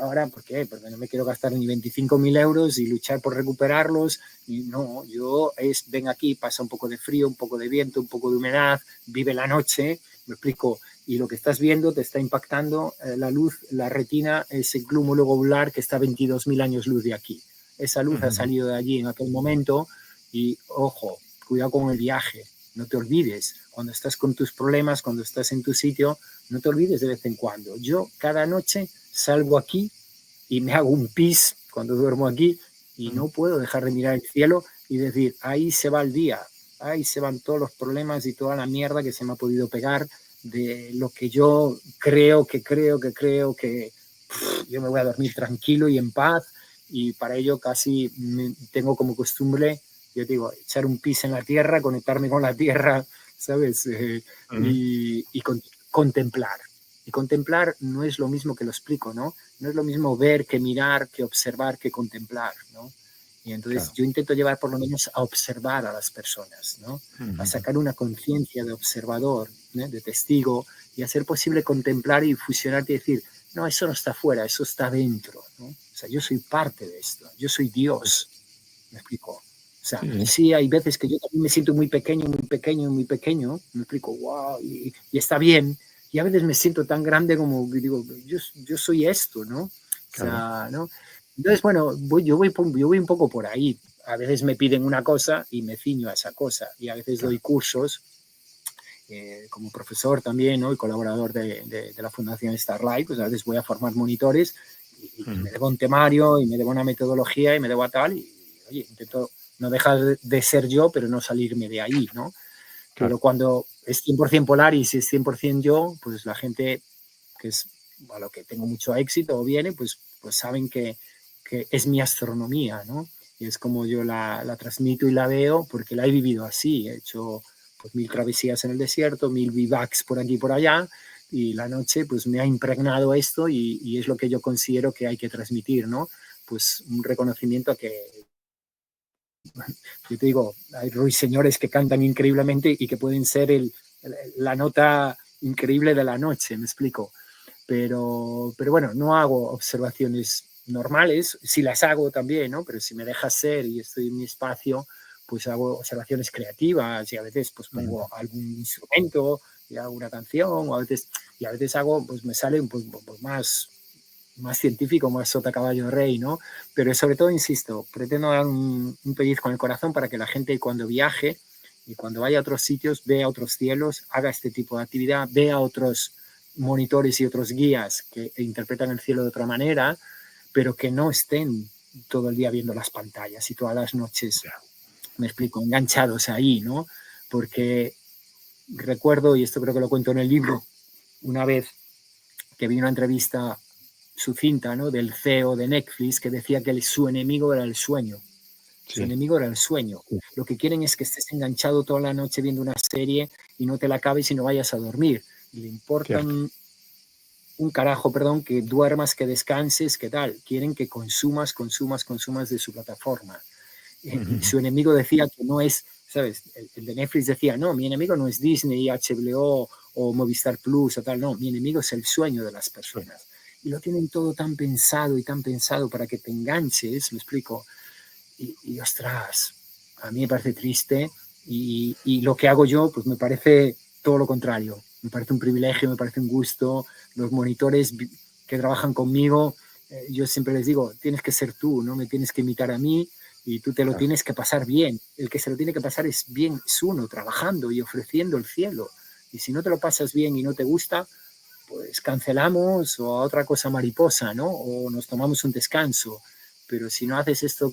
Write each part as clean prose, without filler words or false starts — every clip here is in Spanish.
ahora, ¿por qué? Porque no me quiero gastar ni 25.000 euros y luchar por recuperarlos. Y no, ven aquí, pasa un poco de frío, un poco de viento, un poco de humedad, vive la noche, me explico, y lo que estás viendo te está impactando la luz, la retina, ese glóbulo globular que está a 22.000 años luz de aquí. Esa luz ha salido de allí en aquel momento y, ojo, cuidado con el viaje, no te olvides, cuando estás con tus problemas, cuando estás en tu sitio, no te olvides de vez en cuando. Yo cada noche salgo aquí y me hago un pis cuando duermo aquí y no puedo dejar de mirar el cielo y decir, ahí se va el día, ahí se van todos los problemas y toda la mierda que se me ha podido pegar de lo que yo creo que yo me voy a dormir tranquilo y en paz, y para ello casi tengo como costumbre, yo digo, echar un pis en la tierra, conectarme con la tierra, ¿sabes? Y contemplar. Y contemplar no es lo mismo que lo explico, ¿no? No es lo mismo ver que mirar, que observar, que contemplar, ¿no? Y entonces yo intento llevar por lo menos a observar a las personas, ¿no? A sacar una conciencia de observador, ¿no? De testigo, y a ser posible contemplar y fusionar y decir, no, eso no está afuera, eso está dentro, ¿no? O sea, yo soy parte de esto, yo soy Dios, ¿me explico? O sea, sí, hay veces que yo también me siento muy pequeño, me explico, wow, y está bien, y a veces me siento tan grande como que digo, yo soy esto, ¿no? O sea, ¿no? Entonces, bueno, yo voy un poco por ahí. A veces me piden una cosa y me ciño a esa cosa, y a veces doy cursos como profesor también, ¿no? Y colaborador de la Fundación Starlight, pues a veces voy a formar monitores y me debo un temario y me debo una metodología y me debo a tal, y oye, intento no dejar de ser yo, pero no salirme de ahí, ¿no? Pero cuando es 100% Polaris y es 100% yo, pues la gente que es a lo que tengo mucho éxito o viene, pues saben que es mi astronomía, ¿no? Y es como yo la transmito y la veo porque la he vivido así. He hecho pues 1000 travesías en el desierto, 1000 bivacs por aquí y por allá, y la noche pues me ha impregnado esto y es lo que yo considero que hay que transmitir, ¿no? Pues un reconocimiento a que, yo te digo, hay ruiseñores que cantan increíblemente y que pueden ser la nota increíble de la noche, me explico. Pero bueno, no hago observaciones normales, sí las hago también, ¿no? Pero si me dejas ser y estoy en mi espacio, pues hago observaciones creativas y a veces pues pongo algún instrumento y hago una canción, o a veces hago, pues me sale pues más científico, más sota caballo rey, ¿no? Pero sobre todo, insisto, pretendo dar un pellizco en el corazón para que la gente cuando viaje y cuando vaya a otros sitios vea otros cielos, haga este tipo de actividad, vea otros monitores y otros guías que interpretan el cielo de otra manera, pero que no estén todo el día viendo las pantallas y todas las noches, me explico, enganchados ahí, ¿no? Porque recuerdo, y esto creo que lo cuento en el libro, una vez que vi una entrevista sucinta, ¿no? Del CEO de Netflix, que decía que su enemigo era el sueño. Su enemigo era el sueño. Lo que quieren es que estés enganchado toda la noche viendo una serie y no te la acabes y no vayas a dormir. Y le importa un carajo, perdón, que duermas, que descanses, que tal. Quieren que consumas de su plataforma. Y su enemigo decía que no es, ¿sabes? El de Netflix decía, no, mi enemigo no es Disney, HBO o Movistar Plus o tal, no, mi enemigo es el sueño de las personas. Y lo tienen todo tan pensado y tan pensado para que te enganches, me explico. Y ostras, a mí me parece triste y lo que hago yo, pues me parece todo lo contrario. Me parece un privilegio, me parece un gusto. Los monitores que trabajan conmigo, yo siempre les digo, tienes que ser tú, no me tienes que imitar a mí y tú te lo tienes que pasar bien. El que se lo tiene que pasar es bien, es uno, trabajando y ofreciendo el cielo. Y si no te lo pasas bien y no te gusta, pues cancelamos o a otra cosa mariposa, ¿no? O nos tomamos un descanso. Pero si no haces esto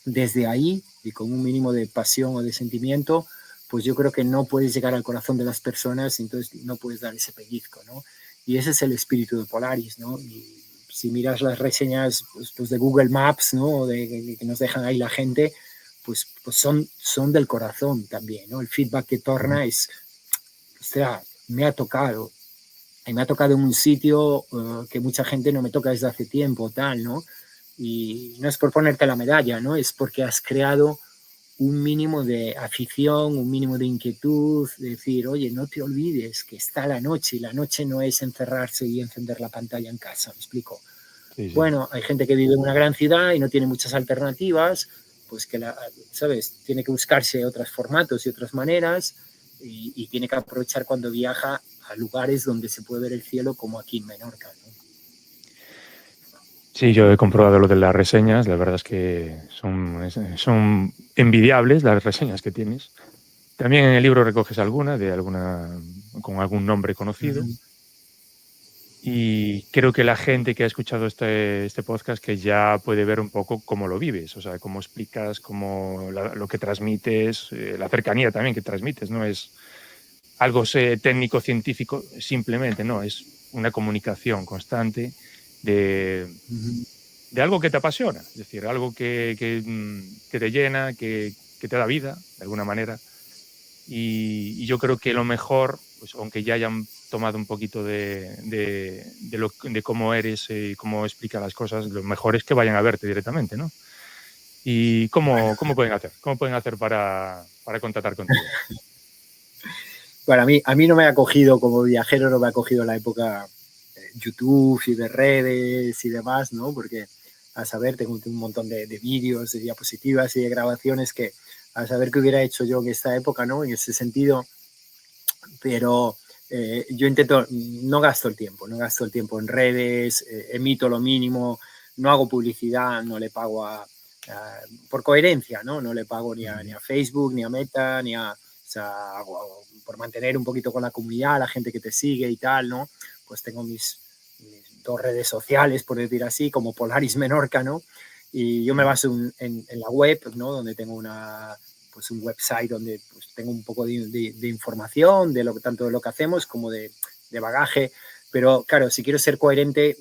desde ahí y con un mínimo de pasión o de sentimiento, pues yo creo que no puedes llegar al corazón de las personas, entonces no puedes dar ese pellizco, ¿no? Y ese es el espíritu de Polaris, ¿no? Y si miras las reseñas pues de Google Maps, ¿no? Que nos dejan ahí la gente, pues son del corazón también, ¿no? El feedback que torna es, o sea, me ha tocado. Y me ha tocado en un sitio que mucha gente no me toca desde hace tiempo, tal, ¿no? Y no es por ponerte la medalla, ¿no? Es porque has creado un mínimo de afición, un mínimo de inquietud, de decir, oye, no te olvides que está la noche, y la noche no es encerrarse y encender la pantalla en casa, ¿me explico? Sí, sí. Bueno, hay gente que vive en una gran ciudad y no tiene muchas alternativas, pues que, ¿sabes? Tiene que buscarse otros formatos y otras maneras y tiene que aprovechar cuando viaja a lugares donde se puede ver el cielo, como aquí en Menorca, ¿no? Sí, yo he comprobado lo de las reseñas, la verdad es que son envidiables las reseñas que tienes. También en el libro recoges alguna, con algún nombre conocido. Y creo que la gente que ha escuchado este podcast que ya puede ver un poco cómo lo vives, o sea, cómo explicas, lo que transmites, la cercanía también que transmites, no es algo técnico, científico, simplemente, no, es una comunicación constante de, de algo que te apasiona, es decir, algo que te llena, que te da vida, de alguna manera. Y yo creo que lo mejor, pues aunque ya hayan tomado un poquito de cómo eres y cómo explicas las cosas, lo mejor es que vayan a verte directamente, ¿no? ¿Y cómo pueden hacer? ¿Cómo pueden hacer para contactar contigo? Bueno, a mí no me ha cogido, como viajero, no me ha cogido la época YouTube y de redes y demás, ¿no? Porque a saber, tengo un montón de vídeos, de diapositivas y de grabaciones que a saber qué hubiera hecho yo en esta época, ¿no? En ese sentido, pero yo intento, no gasto el tiempo en redes, emito lo mínimo, no hago publicidad, no le pago por coherencia, ¿no? No le pago ni a Facebook, ni a Meta, o sea, por mantener un poquito con la comunidad, la gente que te sigue y tal, ¿no? Pues tengo mis 2 redes sociales, por decir así, como Polaris Menorca, ¿no? Y yo me baso en la web, ¿no? Donde tengo pues un website donde pues tengo un poco de información, tanto de lo que hacemos como de bagaje, pero claro, si quiero ser coherente,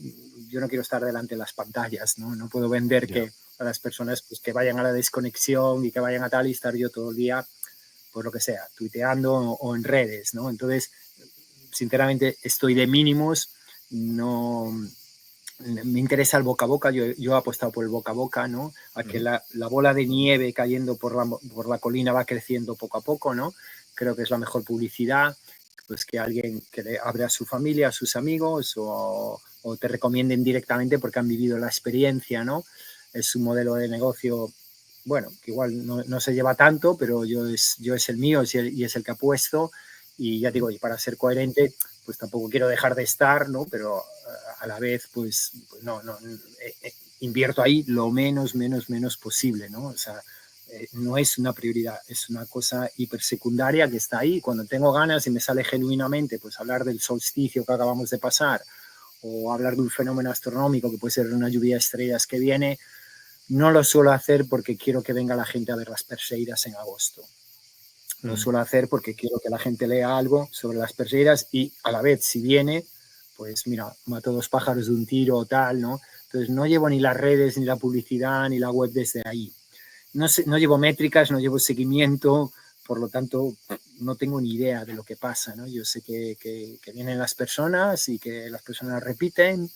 yo no quiero estar delante de las pantallas, ¿no? No puedo vender Ya. a las personas pues, que vayan a la desconexión y que vayan a tal y estar yo todo el día, pues lo que sea, tuiteando o en redes, ¿no? Entonces, sinceramente, estoy de mínimos, no me interesa el boca a boca, yo he apostado por el boca a boca, ¿no? A que la bola de nieve cayendo por la colina va creciendo poco a poco, ¿no? Creo que es la mejor publicidad, pues que alguien que le hable a su familia, a sus amigos o te recomienden directamente porque han vivido la experiencia, ¿no? Es un modelo de negocio, bueno, que igual no se lleva tanto, pero yo es el mío y es el que apuesto y ya digo, y para ser coherente, pues tampoco quiero dejar de estar, ¿no? Pero a la vez, pues no, invierto ahí lo menos posible, ¿no? O sea, no es una prioridad, es una cosa hipersecundaria que está ahí. Cuando tengo ganas y me sale genuinamente, pues hablar del solsticio que acabamos de pasar o hablar de un fenómeno astronómico que puede ser una lluvia de estrellas que viene, no lo suelo hacer porque quiero que venga la gente a ver las Perseidas en agosto. Lo suelo hacer porque quiero que la gente lea algo sobre las Perseidas y a la vez, si viene, pues mira, mato 2 pájaros de un tiro o tal, ¿no? Entonces no llevo ni las redes, ni la publicidad, ni la web desde ahí. No llevo métricas, no llevo seguimiento, por lo tanto no tengo ni idea de lo que pasa, ¿no? Yo sé que vienen las personas y que las personas repiten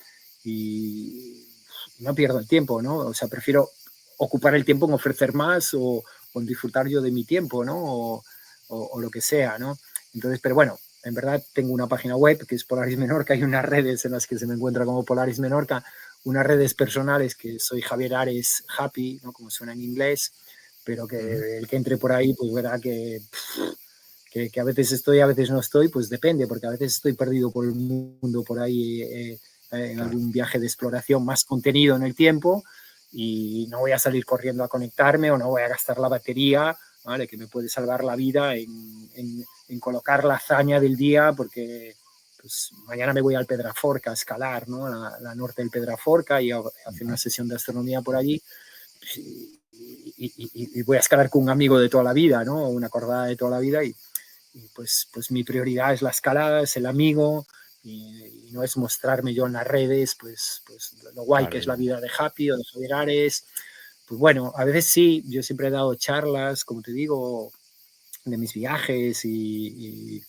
y no pierdo el tiempo, ¿no? O sea, prefiero ocupar el tiempo en ofrecer más o en disfrutar yo de mi tiempo, ¿no? O lo que sea, ¿no? Entonces, pero bueno, en verdad tengo una página web que es Polaris Menorca, hay unas redes en las que se me encuentra como Polaris Menorca, unas redes personales que soy Javier Ares Happy, ¿no? Como suena en inglés, pero que el que entre por ahí, pues verá que a veces estoy, a veces no estoy, pues depende, porque a veces estoy perdido por el mundo por ahí en Claro. algún viaje de exploración más contenido en el tiempo y no voy a salir corriendo a conectarme o no voy a gastar la batería, ¿vale? Que me puede salvar la vida en colocar la hazaña del día porque pues, mañana me voy al Pedraforca a escalar, ¿no? La norte del Pedraforca y a hacer una sesión de astronomía por allí. Y voy a escalar con un amigo de toda la vida, ¿no? Una acordada de toda la vida y pues mi prioridad es la escalada, es el amigo y no es mostrarme yo en las redes, pues lo guay Claro. que es la vida de Happy o de Javier Ares. Pues bueno, a veces sí, yo siempre he dado charlas, como te digo, de mis viajes y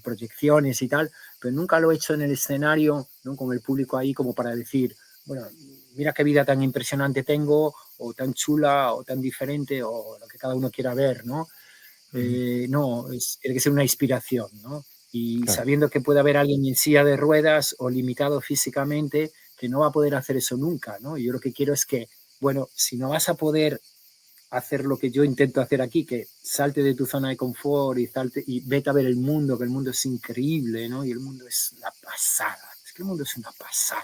proyecciones y tal, pero nunca lo he hecho en el escenario, ¿no? Con el público ahí como para decir, bueno, mira qué vida tan impresionante tengo, o tan chula, o tan diferente, o lo que cada uno quiera ver, ¿no? No, tiene que ser una inspiración, ¿no? Y Claro. sabiendo que puede haber alguien en silla de ruedas o limitado físicamente, que no va a poder hacer eso nunca, ¿no? Y yo lo que quiero es que, bueno, si no vas a poder hacer lo que yo intento hacer aquí, que salte de tu zona de confort y vete a ver el mundo, que el mundo es increíble, ¿no? Y el mundo es una pasada. Es que el mundo es una pasada.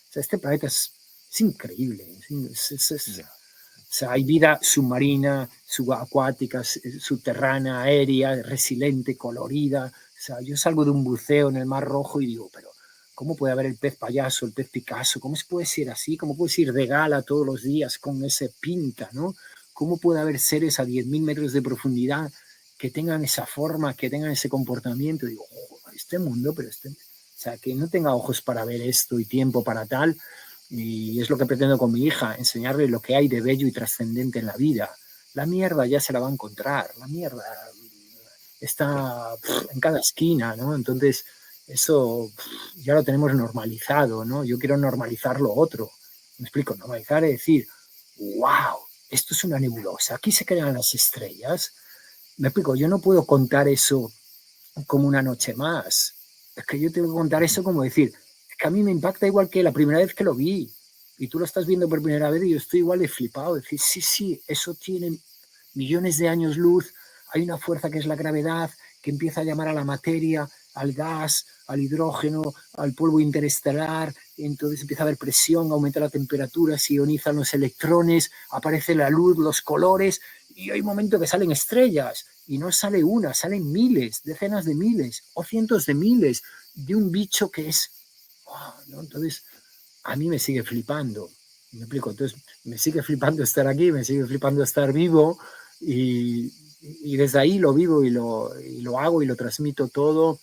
O sea, este planeta es increíble. O sea, hay vida submarina, subacuática, subterránea, aérea, resiliente, colorida. O sea, yo salgo de un buceo en el Mar Rojo y digo, pero ¿cómo puede haber el pez payaso, el pez Picasso? ¿Cómo se puede ser así? ¿Cómo puedes ir de gala todos los días con ese pinta, ¿no? ¿Cómo puede haber seres a 10.000 metros de profundidad que tengan esa forma, que tengan ese comportamiento? Digo, este mundo, pero o sea, que no tenga ojos para ver esto y tiempo para tal. Y es lo que pretendo con mi hija, enseñarle lo que hay de bello y trascendente en la vida. La mierda ya se la va a encontrar, la mierda está en cada esquina, ¿no? Entonces, eso ya lo tenemos normalizado, ¿no? Yo quiero normalizar lo otro. Me explico, normalizar es decir, wow, esto es una nebulosa, aquí se crean las estrellas. Me explico, yo no puedo contar eso como una noche más. Es que yo tengo que contar eso como decir, es que a mí me impacta igual que la primera vez que lo vi. Y tú lo estás viendo por primera vez y yo estoy igual de flipado. Decir, sí, eso tiene millones de años luz. Hay una fuerza que es la gravedad, que empieza a llamar a la materia, al gas, al hidrógeno, al polvo interestelar. Entonces empieza a haber presión, aumenta la temperatura, se ionizan los electrones, aparece la luz, los colores, y hay un momento que salen estrellas. Y no sale una, salen miles, decenas de miles o cientos de miles de un bicho que es... Oh, ¿no? Entonces, a mí me sigue flipando. ¿Me explico? Entonces, me sigue flipando estar aquí, me sigue flipando estar vivo y desde ahí lo vivo y lo hago y lo transmito todo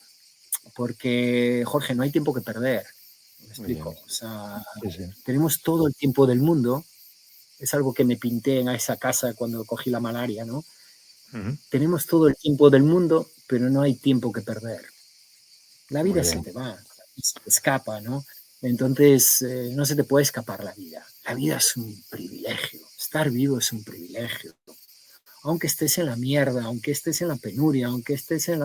porque, Jorge, no hay tiempo que perder. ¿Me explico? O sea, tenemos todo el tiempo del mundo. Es algo que me pinté en esa casa cuando cogí la malaria, ¿no? Tenemos todo el tiempo del mundo, pero no hay tiempo que perder. La vida se te va, se te escapa, ¿no? Entonces, no se te puede escapar la vida. La vida es un privilegio. Estar vivo es un privilegio. Aunque estés en la mierda, aunque estés en la penuria, aunque estés en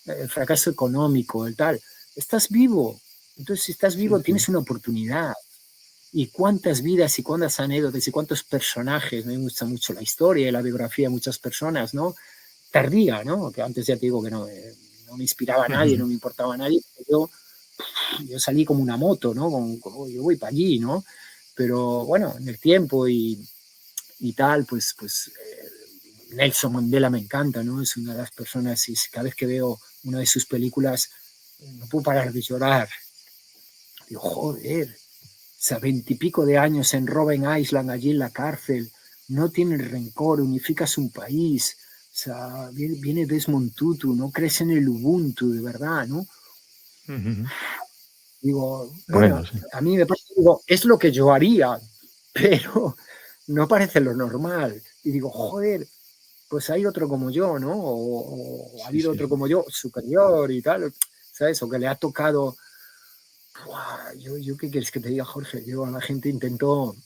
el fracaso económico, el tal, estás vivo. Entonces, si estás vivo, tienes una oportunidad. Y cuántas vidas y cuántas anécdotas y cuántos personajes, me gusta mucho la historia y la biografía de muchas personas, ¿no? Tardía, ¿no? Que antes ya te digo que no me inspiraba a nadie, no me importaba a nadie. Yo salí como una moto, ¿no? Yo voy para allí, ¿no? Pero bueno, en el tiempo y tal, pues Nelson Mandela me encanta, ¿no? Es una de las personas y cada vez que veo una de sus películas no puedo parar de llorar. Digo, joder, o sea, 20 y pico de años en Robben Island, allí en la cárcel, no tiene rencor, unificas un país, o sea, viene Desmond Tutu, no crees en el Ubuntu, de verdad, ¿no? Digo, bueno, a mí me parece, digo, es lo que yo haría, pero no parece lo normal. Y digo, joder, pues hay otro como yo, ¿no? O ha habido otro como yo, superior y tal, ¿sabes? O que le ha tocado... Yo ¿qué quieres que te diga, Jorge? Yo a la gente intento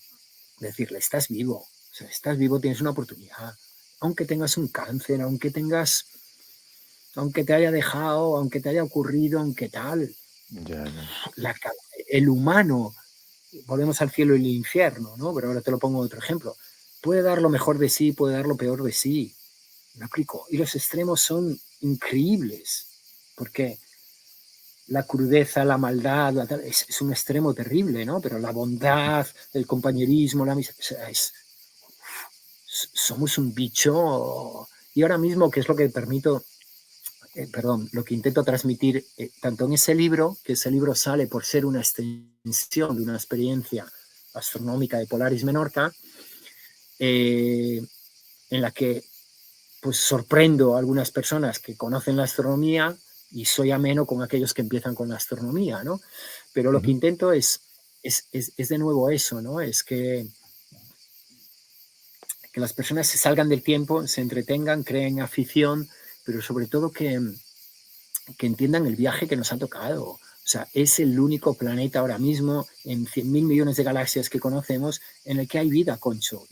decirle, estás vivo, o sea, estás vivo, tienes una oportunidad. Aunque tengas un cáncer, aunque te haya dejado, aunque te haya ocurrido, aunque tal. El humano, volvemos al cielo y el infierno, ¿no? Pero ahora te lo pongo otro ejemplo. Puede dar lo mejor de sí, puede dar lo peor de sí. ¿Me explico? Y los extremos son increíbles. Porque la crudeza, la maldad, es un extremo terrible, ¿no? Pero la bondad, el compañerismo, la amistad, somos un bicho. Y ahora mismo, ¿qué es lo que lo que intento transmitir tanto en ese libro, que ese libro sale por ser una extensión de una experiencia astronómica de Polaris Menorca, en la que pues sorprendo a algunas personas que conocen la astronomía y soy ameno con aquellos que empiezan con la astronomía, ¿no? Pero lo que intento es de nuevo eso, ¿no? Es que las personas se salgan del tiempo, se entretengan, creen afición, pero sobre todo que entiendan el viaje que nos ha tocado. O sea, es el único planeta ahora mismo en 100.000 millones de galaxias que conocemos en el que hay vida, Concho.